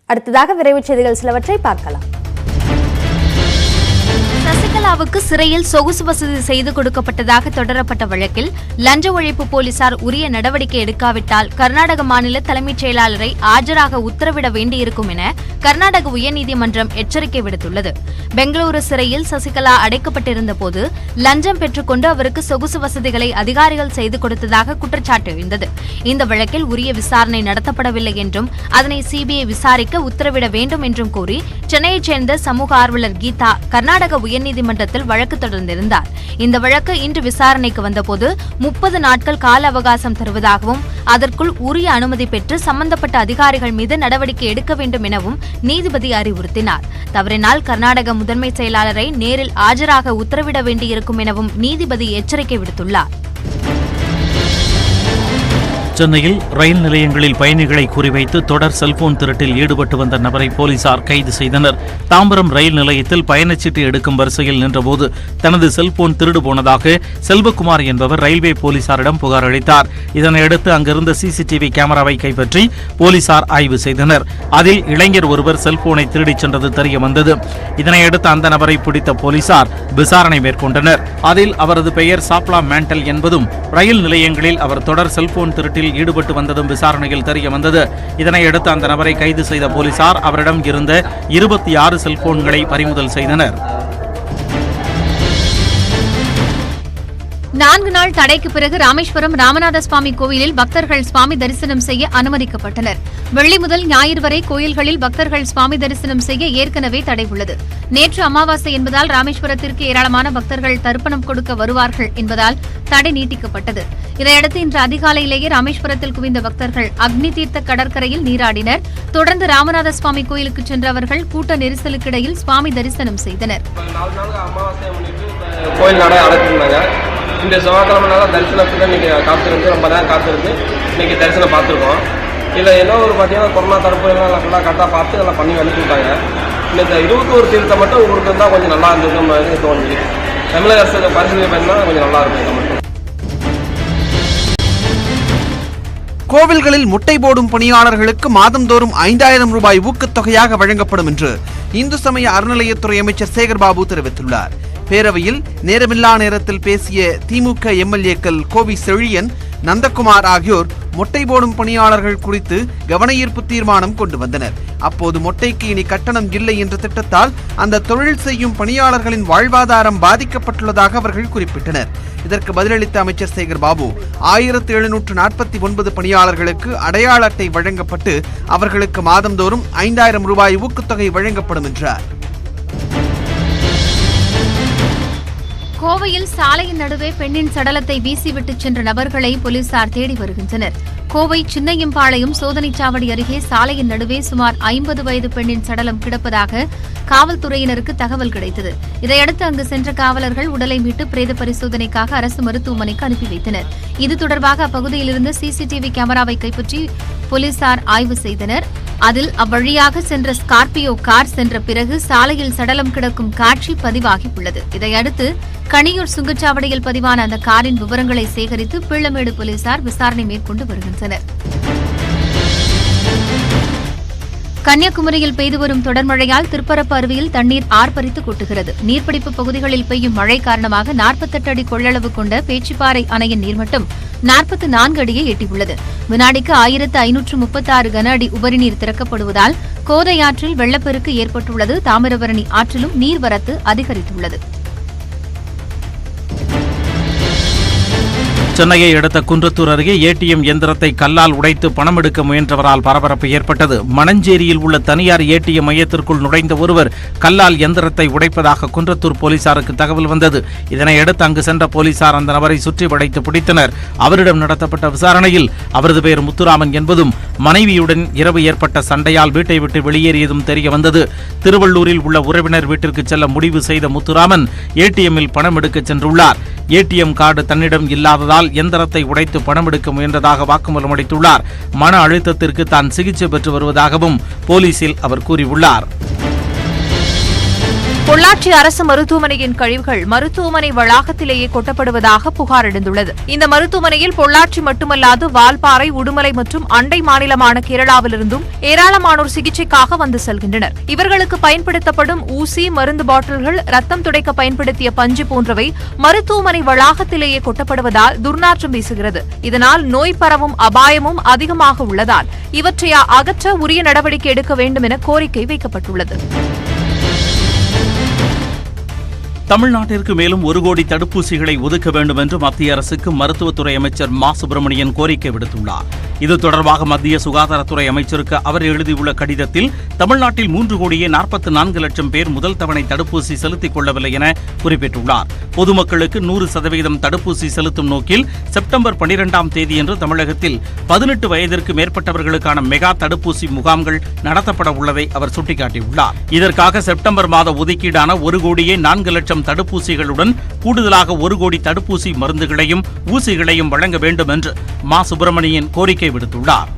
அடுத்ததாக விரைவுச் செய்திகள் சிலவற்றை பார்க்கலாம். சசிகலாவுக்கு சிறையில் சொகுசு வசதி செய்து கொடுக்கப்பட்டதாக தொடரப்பட்ட வழக்கில் லஞ்ச ஒழிப்பு போலீசார் உரிய நடவடிக்கை எடுக்காவிட்டால் கர்நாடக மாநில தலைமைச் செயலாளரை ஆஜராக உத்தரவிட வேண்டியிருக்கும் என கர்நாடக உயர்நீதிமன்றம் எச்சரிக்கை விடுத்துள்ளது. பெங்களூரு சிறையில் சசிகலா அடைக்கப்பட்டிருந்த போது லஞ்சம் பெற்றுக்கொண்டு அவருக்கு சொகுசு வசதிகளை அதிகாரிகள் செய்து கொடுத்ததாக குற்றச்சாட்டு எழுந்தது. இந்த வழக்கில் உரிய விசாரணை நடத்தப்படவில்லை என்றும் அதனை சிபிஐ விசாரிக்க உத்தரவிட வேண்டும் என்றும் கூறி சென்னையைச் சேர்ந்த சமூக ஆர்வலர் கீதா கர்நாடக உயர்நீதிமன்றத்தில் வழக்கு தொடர்ந்திருந்தார். இந்த வழக்கு இன்று விசாரணைக்கு வந்தபோது 30 நாட்கள் கால அவகாசம் தருவதாகவும் அதற்குள் உரிய அனுமதி பெற்று சம்பந்தப்பட்ட அதிகாரிகள் மீது நடவடிக்கை எடுக்க வேண்டும் எனவும் நீதிபதி அறிவுறுத்தினார். தவறினால் கர்நாடக முதன்மை செயலாளரை நேரில் ஆஜராக உத்தரவிட வேண்டியிருக்கும் எனவும் நீதிபதி எச்சரிக்கை விடுத்துள்ளார். சென்னையில் ரயில் நிலையங்களில் பயணிகளை குறிவைத்து தொடர் செல்போன் திருட்டில் ஈடுபட்டு வந்த நபரை போலீசார் கைது செய்தனர். தாம்பரம் ரயில் நிலையத்தில் பயணச்சீட்டு எடுக்கும் வரிசையில் நின்றபோது தனது செல்போன் திருடு போனதாக செல்வகுமார் என்பவர் ரயில்வே போலீசாரிடம் புகார் அளித்தார். இதனையடுத்து அங்கிருந்த சிசிடிவி கேமராவை கைப்பற்றி போலீசார் ஆய்வு செய்தனர். அதில் இளைஞர் ஒருவர் செல்போனை திருடிச் சென்றது தெரிய வந்தது. இதனையடுத்து அந்த நபரை பிடித்த போலீசார் விசாரணை மேற்கொண்டனர். அதில் அவரது பெயர் சாப்லா மேண்டல் என்பதும் ரயில் நிலையங்களில் அவர் தொடர் செல்போன் திருட்டில் ஈடுபட்டு வந்ததும் விசாரணையில் தெரிய வந்தது. இதனையடுத்து அந்த நபரை கைது செய்த போலீசார் அவரிடம் இருந்த 26 செல்போன்களை பறிமுதல் செய்தனர். 4 நாள் தடைக்கு பிறகு ராமேஸ்வரம் ராமநாத சுவாமி கோவிலில் பக்தர்கள் சுவாமி தரிசனம் செய்ய அனுமதிக்கப்பட்டனர். வெள்ளி முதல் ஞாயிறு வரை கோயில்களில் பக்தர்கள் சுவாமி தரிசனம் செய்ய ஏற்கனவே தடை உள்ளது. நேற்று அமாவாசை என்பதால் ராமேஸ்வரத்திற்கு ஏராளமான பக்தர்கள் தர்ப்பணம் கொடுக்க வருவார்கள் என்பதால் தடை நீட்டிக்கப்பட்டது. இதையடுத்து இன்று அதிகாலையிலேயே ராமேஸ்வரத்தில் குவிந்த பக்தர்கள் அக்னி தீர்த்த கடற்கரையில் நீராடினர். தொடர்ந்து ராமநாத சுவாமி கோயிலுக்கு சென்ற அவர்கள் கூட்ட நெரிசலுக்கிடையில் சுவாமி தரிசனம் செய்தனர். இந்த செவ்வாய்க்கிழமைனால தரிசனத்துக்கு இன்னைக்கு காத்திருந்து ரொம்ப நேரம் காத்திருந்து இன்னைக்கு தரிசனம் பார்த்துருக்கோம். இதில் என்ன ஒரு பார்த்தீங்கன்னா கொரோனா தடுப்பு எல்லாம் கரெக்டாக பார்த்து எல்லாம் பண்ணி அனுப்பிவிட்டாங்க. இந்த 21 தீர்த்தம் மட்டும் உங்களுக்கு இருந்தால் கொஞ்சம் நல்லா இருந்திருக்கும் மாதிரி தோணுது. தமிழக அரசு பரிசீலனை பண்ணால் கொஞ்சம் நல்லா இருக்கும். மட்டும் கோவில்களில் முட்டை போடும் பணியாளர்களுக்கு மாதந்தோறும் 5000 ரூபாய் ஊக்கத்தொகையாக வழங்கப்படும் என்று இந்து சமய அறநிலையத்துறை அமைச்சர் சேகர்பாபு தெரிவித்துள்ளார். பேரவையில் நேரமில்லா நேரத்தில் பேசிய திமுக எம்எல்ஏக்கள் கோவி செழியன், நந்தகுமார் ஆகியோர் மொட்டை போடும் பணியாளர்கள் குறித்து கவனஈர்ப்பு தீர்மானம் கொண்டு வந்தனர். அப்போது மொட்டைக்கு இனி கட்டணம் இல்லை என்ற திட்டத்தால் அந்த தொழில் செய்யும் பணியாளர்களின் வாழ்வாதாரம் பாதிக்கப்பட்டுள்ளதாக அவர்கள் குறிப்பிட்டனர். இதற்கு பதிலளித்த அமைச்சர் சேகர்பாபு 1749 பணியாளர்களுக்கு அடையாள அட்டை வழங்கப்பட்டு அவர்களுக்கு மாதந்தோறும் 5000 ரூபாய் ஊக்கத்தொகை வழங்கப்படும் என்றார். கோவையில் சாலையின் நடுவே பெண்ணின் சடலத்தை வீசிவிட்டு சென்ற நபர்களை போலீசார் தேடி வருகின்றனர். கோவை சின்னையம்பாளையம் சோதனைச் சாவடி அருகே சாலையின் நடுவே சுமார் 50 வயது பெண்ணின் சடலம் கிடப்பதாக காவல்துறையினருக்கு தகவல் கிடைத்தது. இதையடுத்து அங்கு சென்ற காவலர்கள் உடலை மீட்டு பிரேத பரிசோதனைக்காக அரசு மருத்துவமனைக்கு அனுப்பி வைத்தனர். இது தொடர்பாக அப்பகுதியில் இருந்து சிசிடிவி கேமராவை கைப்பற்றி போலீசார் ஆய்வு செய்தனர். அதில் அவ்வழியாக சென்ற ஸ்கார்பியோ கார் சென்ற பிறகு சாலையில் சடலம் கிடக்கும் காட்சி பதிவாகியுள்ளது. இதையடுத்து கணியூர் சுங்கச்சாவடியில் பதிவான அந்த காரின் விவரங்களை சேகரித்து பிள்ளமேடு போலீசார் விசாரணை மேற்கொண்டு வருகின்றனர். கன்னியாகுமரியில் பெய்து வரும் தொடர் மழையால் திருப்பரப்பு அருவியில் தண்ணீர் ஆர்ப்பரித்து கொட்டுகிறது. நீர்பிடிப்பு பகுதிகளில் பெய்யும் மழை காரணமாக 48 அடி கொள்ளளவு கொண்ட பேச்சிப்பாறை அணையின் நீர்மட்டம் 44 அடியை எட்டியுள்ளது. வினாடிக்கு 1536 கன அடி உபரிநீர் திறக்கப்படுவதால் கோதை ஆற்றில் வெள்ளப்பெருக்கு ஏற்பட்டுள்ளது. தாமிரபரணி ஆற்றிலும் நீர்வரத்து அதிகரித்துள்ளது. சென்னையை அடுத்த குன்றத்தூர் அருகே ஏடிஎம் எந்திரத்தை கல்லால் உடைத்து பணம் எடுக்க முயன்றவரால் பரபரப்பு ஏற்பட்டது. மணஞ்சேரியில் உள்ள தனியார் ஏடிஎம் மையத்திற்குள் நுழைந்த ஒருவர் கல்லால் எந்திரத்தை உடைப்பதாக குன்றத்தூர் போலீசாருக்கு தகவல் வந்தது. இதனையடுத்து அங்கு சென்ற போலீசார் அந்த நபரை சுற்றி வளைத்து பிடித்தனர். அவரிடம் நடத்தப்பட்ட விசாரணையில் அவரது பெயர் முத்துராமன் என்பதும் மனைவியுடன் இரவு ஏற்பட்ட சண்டையால் வீட்டை விட்டு வெளியேறியதும் தெரிய வந்தது. திருவள்ளூரில் உள்ள உறவினர் வீட்டிற்கு செல்ல முடிவு செய்த முத்துராமன் ஏடிஎம்மில் பணம் எடுக்க சென்றுள்ளார். ஏடிஎம் கார்டு தன்னிடம் இல்லாததால் எந்திரத்தை உடைத்து பணம் எடுக்க முயன்றதாக வாக்குமூலம் அளித்துள்ளார். மன அழுத்தத்திற்கு தான் சிகிச்சை பெற்று வருவதாகவும் போலீசில் அவர் கூறியுள்ளார். பொள்ளாச்சி அரசு மருத்துவமனையின் கழிவுகள் மருத்துவமனை வளாகத்திலேயே கொட்டப்படுவதாக புகார் எழுந்துள்ளது. இந்த மருத்துவமனையில் பொள்ளாச்சி மட்டுமல்லாது வால்பாறை, உடுமலை மற்றும் அண்டை மாநிலமான கேரளாவிலிருந்தும் ஏராளமானோர் சிகிச்சைக்காக வந்து செல்கின்றனர். இவர்களுக்கு பயன்படுத்தப்படும் ஊசி, மருந்து பாட்டில்கள், ரத்தம் துடைக்க பயன்படுத்திய பஞ்சு போன்றவை மருத்துவமனை வளாகத்திலேயே கொட்டப்படுவதால் துர்நாற்றம் வீசுகிறது. இதனால் நோய் பரவும் அபாயமும் அதிகமாக உள்ளதால் இவற்றை அகற்ற உரிய நடவடிக்கை எடுக்க வேண்டும் என கோரிக்கை வைக்கப்பட்டுள்ளது. தமிழ்நாட்டிற்கு மேலும் 1 கோடி தடுப்பூசிகளை ஒதுக்க வேண்டும் என்று மத்திய அரசுக்கு மருத்துவத்துறை அமைச்சர் மா சுப்பிரமணியன் கோரிக்கை விடுத்துள்ளார். இது தொடர்பாக மத்திய சுகாதாரத்துறை அமைச்சருக்கு அவர் எழுதியுள்ள கடிதத்தில் தமிழ்நாட்டில் 3 கோடியே 44 லட்சம் பேர் முதல் தவணை தடுப்பூசி செலுத்திக் கொள்ளவில்லை என குறிப்பிட்டுள்ளார். பொதுமக்களுக்கு 100% தடுப்பூசி செலுத்தும் நோக்கில் செப்டம்பர் 12ஆம் தேதியன்று தமிழகத்தில் 18 வயதிற்கு மேற்பட்டவர்களுக்கான மெகா தடுப்பூசி முகாம்கள் நடத்தப்பட உள்ளதை அவர் சுட்டிக்காட்டியுள்ளார். இதற்காக செப்டம்பர் மாத ஒதுக்கீடான 1 கோடியே 4 லட்சம் தடுப்பூசிகளுடன் கூடுதலாக 1 கோடி தடுப்பூசி மருந்துகளையும் ஊசிகளையும் வழங்க வேண்டும் என்று மா சுப்பிரமணியன் கோரிக்கை விடுத்துள்ளார்.